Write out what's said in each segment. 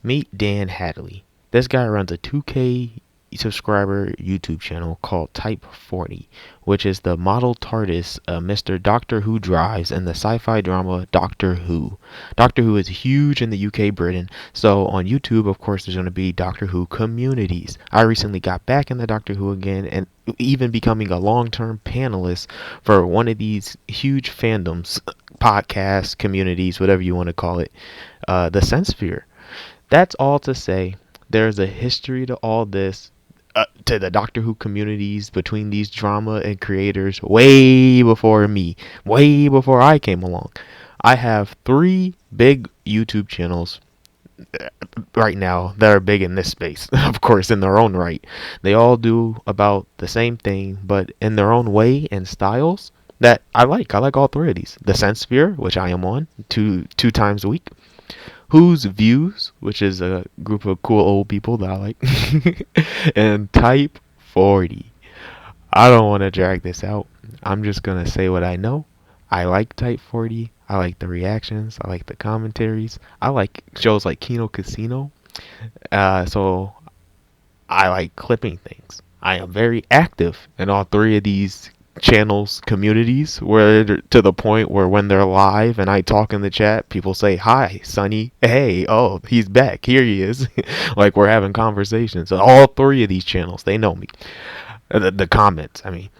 Meet Dan Hadley. This guy runs a 2K subscriber YouTube channel called Type 40, which is the model TARDIS Mr. Doctor Who drives in the sci-fi drama Doctor Who. Doctor Who is huge in the UK, Britain, so on YouTube, of course, there's going to be Doctor Who communities. I recently got back into Doctor Who again, and even becoming a long-term panelist for one of these huge fandoms, podcasts, communities, whatever you want to call it, the Censphere. That's all to say, there's a history to all this, to the Doctor Who communities between these drama and creators way before me, way before I came along. I have three big YouTube channels right now that are big in this space, of course, in their own right. They all do about the same thing, but in their own way and styles that I like. I like all three of these. The Censphere, which I am on two times a week. Who's Views, which is a group of cool old people that I like, and Type 40. I don't want to drag this out. I'm just going to say what I know. I like Type 40. I like the reactions. I like the commentaries. I like shows like Kino Casino. So I like clipping things. I am very active in all three of these channels communities, where to the point where when they're live and I talk in the chat, people say, "Hi Sonny, hey, oh, he's back, here he is." Like we're having conversations. So all three of these channels, they know me. The comments, I mean,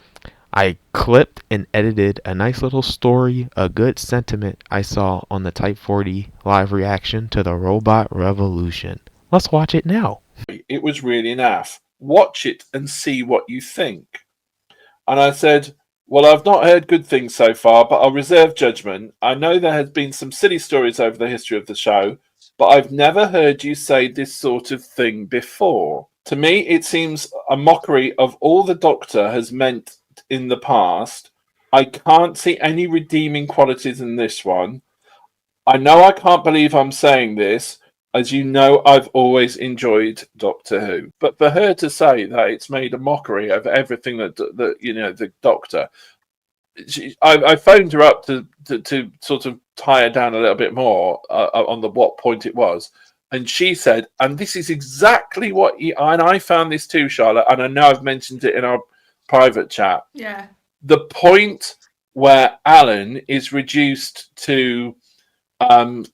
I clipped and edited a nice little story, a good sentiment I saw on the Type 40 live reaction to the Robot Revolution. Let's watch it now. It was really naff. Watch it and see what you think. And I said, well, I've not heard good things so far, but I'll reserve judgment. I know there has been some silly stories over the history of the show, but I've never heard you say this sort of thing before. To me, it seems a mockery of all the Doctor has meant in the past. I can't see any redeeming qualities in this one. I know I can't believe I'm saying this. As you know, I've always enjoyed Doctor Who. But for her to say that it's made a mockery of everything that you know, the Doctor, I phoned her up to sort of tie her down a little bit more on what point it was. And she said, and this is exactly what and I found this too, Charlotte, and I know I've mentioned it in our private chat. Yeah. The point where Alan is reduced to sperm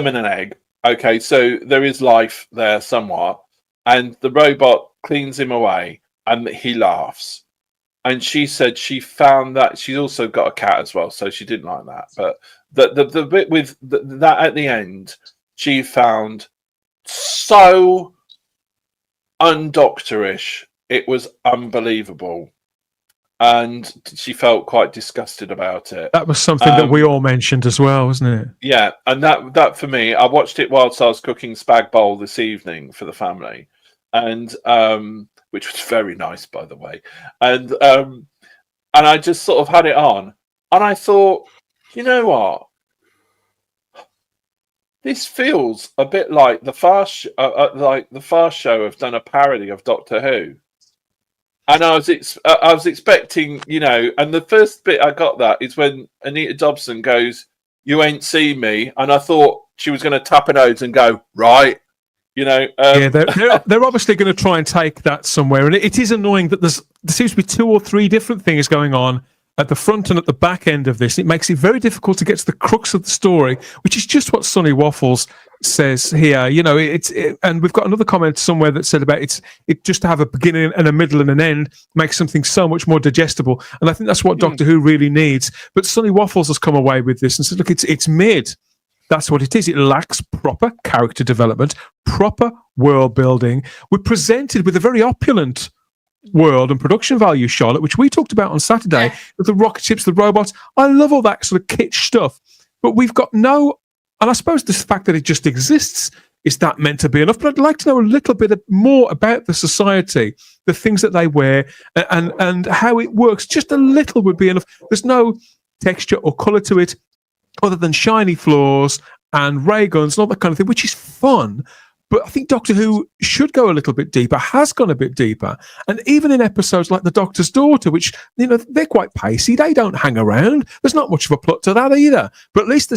and an egg. Okay, so there is life there somewhat, and the robot cleans him away, and he laughs. And she said she found that she's also got a cat as well, so she didn't like that. But the bit with that at the end, she found so undoctorish. It was unbelievable. And she felt quite disgusted about it. That was something that we all mentioned as well, wasn't it? Yeah, and that for me, I watched it whilst I was cooking spag bowl this evening for the family, and which was very nice, by the way. And I just sort of had it on, and I thought, you know what? This feels a bit like the Fast Show have done a parody of Doctor Who. And I was expecting, you know, and the first bit I got that is when Anita Dobson goes, "You ain't seen me," and I thought she was going to tap her nose and go, "Right," you know. Yeah, they're obviously going to try and take that somewhere, and it is annoying that there seems to be 2 or 3 different things going on at the front and at the back end of this. It makes it very difficult to get to the crux of the story, which is just what Sonny Waffles says here. You know, and we've got another comment somewhere that said about it just to have a beginning and a middle and an end makes something so much more digestible. And I think that's what Doctor Who really needs. But Sonny Waffles has come away with this and said, look, it's mid. That's what it is. It lacks proper character development, proper world building. We're presented with a very opulent world and production value, Charlotte, which we talked about on Saturday, with the rocket ships, the robots. I love all that sort of kitsch stuff, but we've got no, and I suppose the fact that it just exists, is that meant to be enough? But I'd like to know a little bit more about the society, the things that they wear, and how it works. Just a little would be enough. There's no texture or colour to it other than shiny floors and ray guns and all that kind of thing, which is fun. But I think Doctor Who should go a little bit deeper, has gone a bit deeper. And even in episodes like The Doctor's Daughter, which, they're quite pacey, they don't hang around. There's not much of a plot to that either. But at least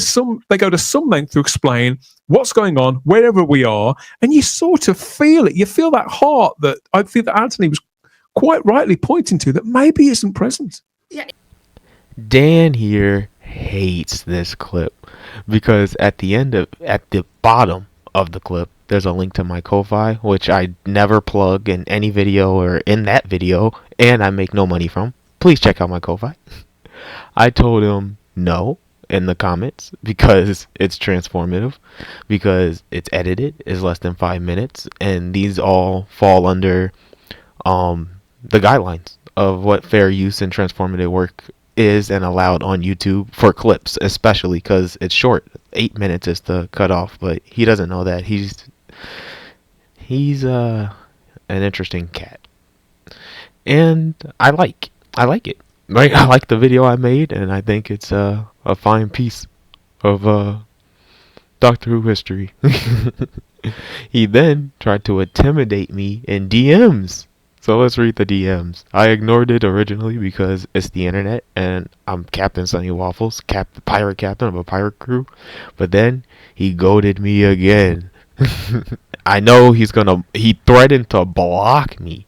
they go to some length to explain what's going on, wherever we are. And you sort of feel it. You feel that heart that I think that Anthony was quite rightly pointing to that maybe isn't present. Yeah. Dan here hates this clip because at the bottom of the clip, there's a link to my Ko-Fi, which I never plug in any video or in that video, and I make no money from. Please check out my Ko-Fi. I told him no in the comments because it's transformative, because it's edited, it's less than 5 minutes, and these all fall under the guidelines of what fair use and transformative work is and allowed on YouTube for clips, especially because it's short. 8 minutes is the cutoff, but he doesn't know that. He's an interesting cat, and I like it. Right, I like the video I made, and I think it's a fine piece of Doctor Who history. He then tried to intimidate me in DMs. So let's read the DMs. I ignored it originally because it's the internet and I'm Captain Sunny Waffles, pirate captain of a pirate crew. But then he goaded me again. I know he threatened to block me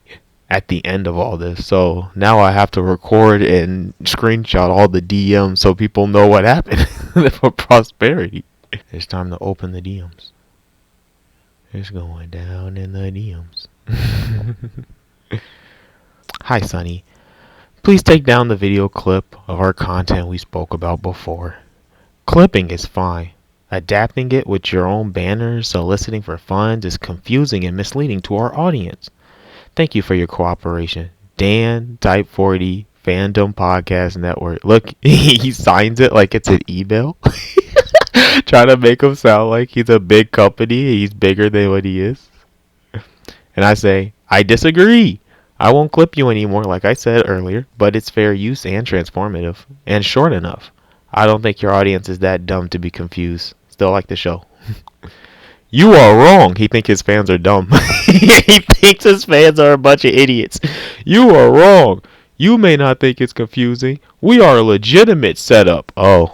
at the end of all this. So now I have to record and screenshot all the DMs so people know what happened for prosperity. It's time to open the DMs. It's going down in the DMs. Hi, Sonny. Please take down the video clip of our content we spoke about before. Clipping is fine. Adapting it with your own banners soliciting for funds is confusing and misleading to our audience. Thank you for your cooperation. Dan, Type 40, Fandom Podcast Network. Look, he signs it like it's an email. Trying to make him sound like he's a big company. He's bigger than what he is. And I say, I disagree. I won't clip you anymore, like I said earlier, but it's fair use and transformative, and short enough. I don't think your audience is that dumb to be confused. Still like the show. You are wrong. He thinks his fans are dumb. He thinks his fans are a bunch of idiots. You are wrong. You may not think it's confusing. We are a legitimate setup. Oh,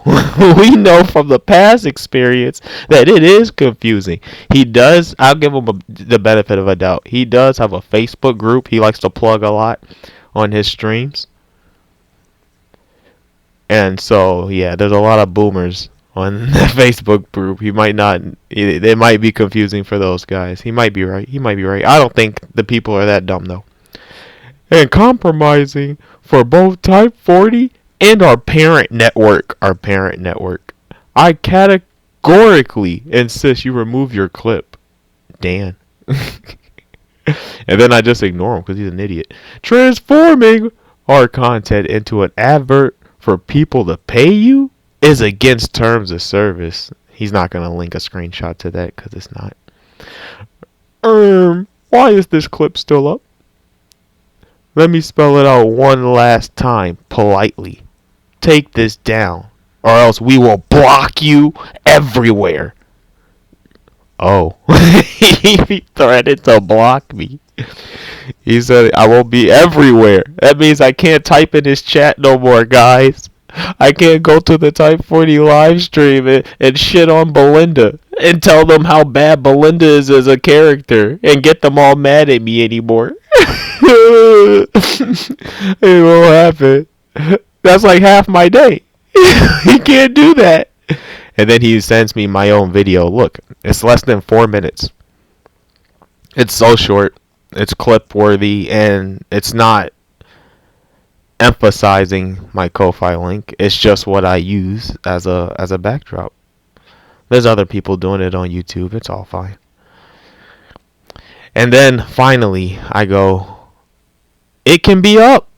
we know from the past experience that it is confusing. He does, I'll give him the benefit of a doubt. He does have a Facebook group he likes to plug a lot on his streams. And so, yeah, there's a lot of boomers on the Facebook group. It might be confusing for those guys. He might be right. I don't think the people are that dumb, though. And compromising for both Type 40 and our parent network. I categorically insist you remove your clip, Dan. And then I just ignore him because he's an idiot. Transforming our content into an advert for people to pay you is against terms of service. He's not going to link a screenshot to that because it's not. Why is this clip still up? Let me spell it out one last time, politely. Take this down, or else we will block you everywhere. Oh, he threatened to block me. He said I won't be everywhere. That means I can't type in his chat no more, guys. I can't go to the Type 40 live stream and shit on Belinda and tell them how bad Belinda is as a character and get them all mad at me anymore. It won't happen. That's like half my day. He can't do that. And then he sends me my own video. Look, it's less than 4 minutes. It's so short. It's clip worthy, and it's not emphasizing my Ko-Fi link. It's just what I use as a backdrop. There's other people doing it on YouTube. It's all fine. And then finally I go, it can be up.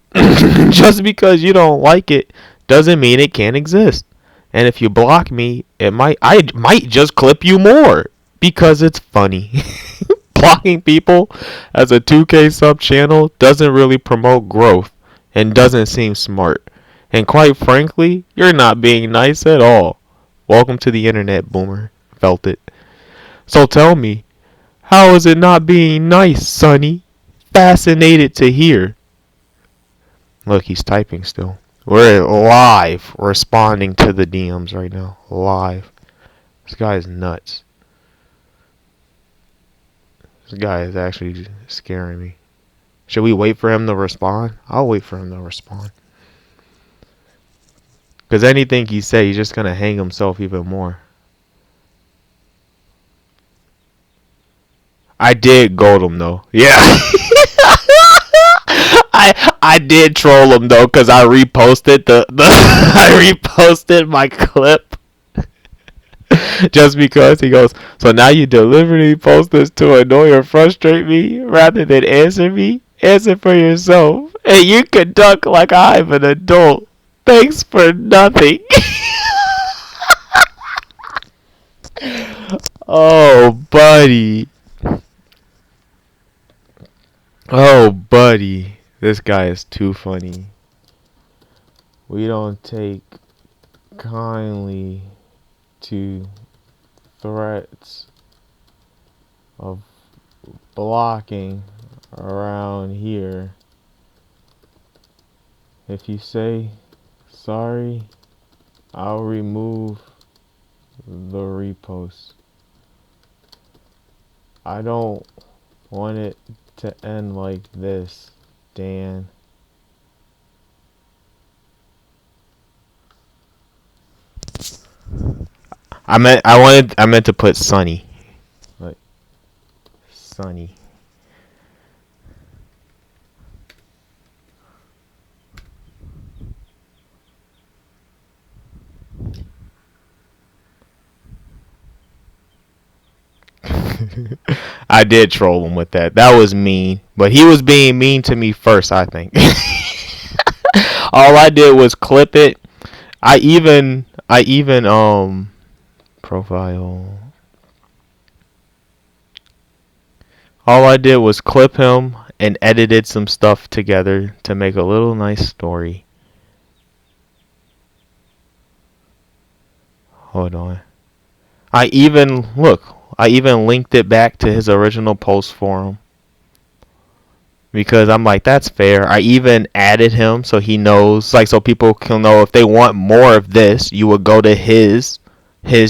Just because you don't like it doesn't mean it can't exist. And if you block me, I might just clip you more because it's funny. Blocking people as a 2K sub channel doesn't really promote growth and doesn't seem smart. And quite frankly, you're not being nice at all. Welcome to the internet, boomer. Felt it. So tell me, How is it not being nice, Sonny? Fascinated to hear. Look, he's typing still. We're live responding to the DMs right now. Live. This guy is nuts. This guy is actually scaring me. Should we wait for him to respond? I'll wait for him to respond. Because anything he say, he's just going to hang himself even more. I did gold him though. Yeah. I did troll him though because I reposted the I reposted my clip just because he goes, so now you deliberately post this to annoy or frustrate me rather than answer me? Answer for yourself. And you can duck like I'm an adult. Thanks for nothing. Oh, buddy. Oh, buddy. This guy is too funny. We don't take kindly to threats of blocking around here. If you say sorry, I'll remove the repost. I don't want it to end like this, Dan. I meant to put Sunny. Like Sunny. I did troll him with that. That was mean. But he was being mean to me first, I think. All I did was clip it. I even profile. All I did was clip him and edited some stuff together to make a little nice story. Hold on. I even linked it back to his original post for him. Because I'm like, that's fair. I even added him so he knows, like, so people can know if they want more of this, you would go to his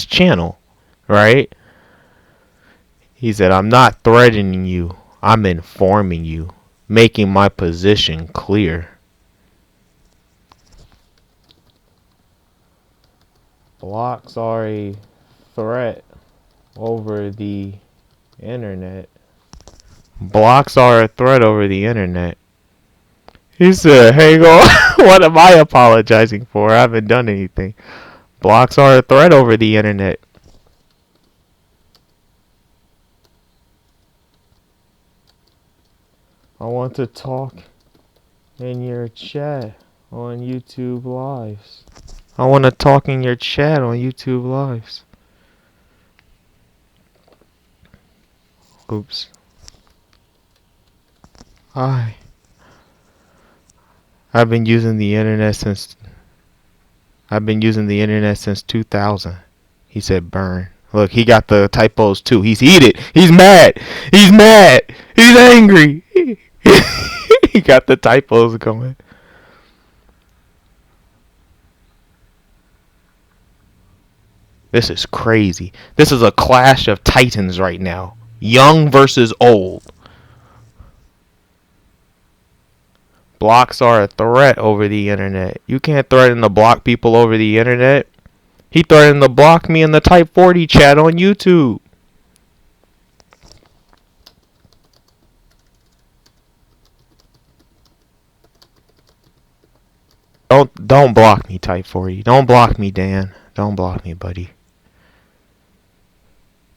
channel, right? He said, I'm not threatening you. I'm informing you, making my position clear. Blocks are a threat over the internet. Blocks are a threat over the internet. He said, hang on. What am I apologizing for? I haven't done anything. Blocks are a threat over the internet. I want to talk in your chat on YouTube Lives. I want to talk in your chat on YouTube Lives. Oops. I've been using the internet since 2000. He said burn. Look, he got the typos too. He's heated. He's mad. He's mad. He's angry. He got the typos going. This is crazy. This is a clash of titans right now. Young versus old. Blocks are a threat over the internet. You can't threaten to block people over the internet. He threatened to block me in the Type 40 chat on YouTube. Don't block me, Type 40. Don't block me, Dan. Don't block me, buddy.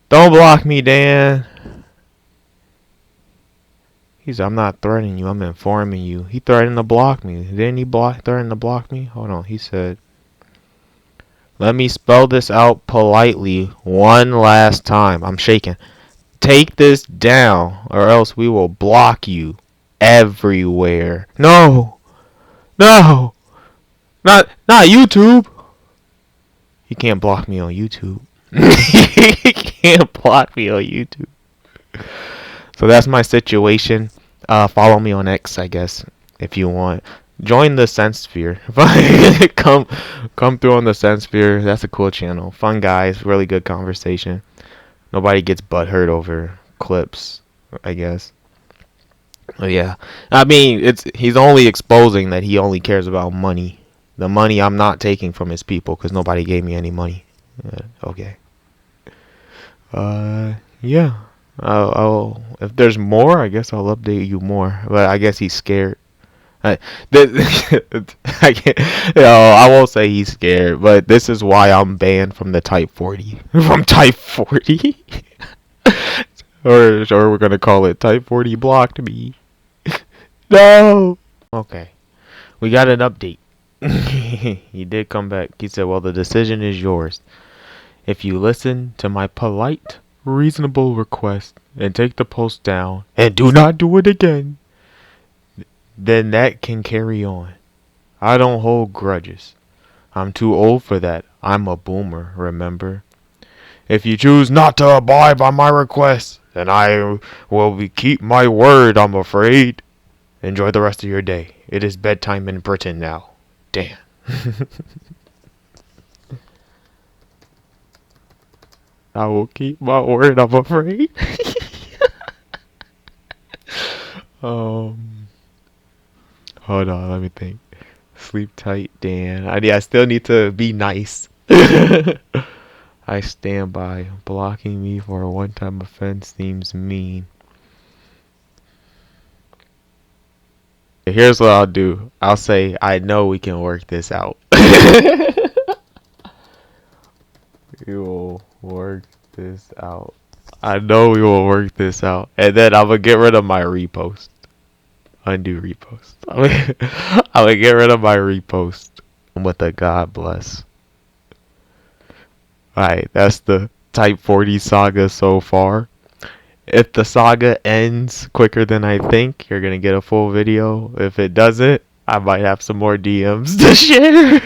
Don't block me, Dan. He said, I'm not threatening you. I'm informing you. He threatened to block me. Didn't he threaten to block me? Hold on. He said, let me spell this out politely one last time. I'm shaking. Take this down or else we will block you everywhere. No. No. Not YouTube. You can't block me on YouTube. You can't block me on YouTube. So that's my situation. Follow me on X, I guess, if you want. Join the Sensphere. Come through on the Sensphere. That's a cool channel. Fun guys, really good conversation. Nobody gets butthurt over clips, I guess. But yeah, I mean, he's only exposing that he only cares about money. The money I'm not taking from his people because nobody gave me any money. Okay. Yeah. If there's more, I guess I'll update you more. But I guess he's scared. I, I can't. I won't say he's scared, but this is why I'm banned from the Type 40. From Type 40, or we're gonna call it Type 40 blocked me. No. Okay, we got an update. He did come back. He said, "Well, the decision is yours. If you listen to my polite, reasonable request and take the post down and do not do it again, then that can carry on. I don't hold grudges. I'm too old for that. I'm a boomer, remember? If you choose not to abide by my request, then I will keep my word, I'm afraid. Enjoy the rest of your day. It is bedtime in Britain now. Damn." I will keep my word, I'm afraid. um, Hold on, let me think. Sleep tight, Dan. I still need to be nice. I stand by. Blocking me for a one-time offense seems mean. Here's what I'll do. I'll say, I know we can work this out. We will work this out. I know we will work this out. And then I'm going to get rid of my repost. Undo repost. I'm going to get rid of my repost with a God bless. Alright, that's the Type 40 saga so far. If the saga ends quicker than I think, you're going to get a full video. If it doesn't, I might have some more DMs to share.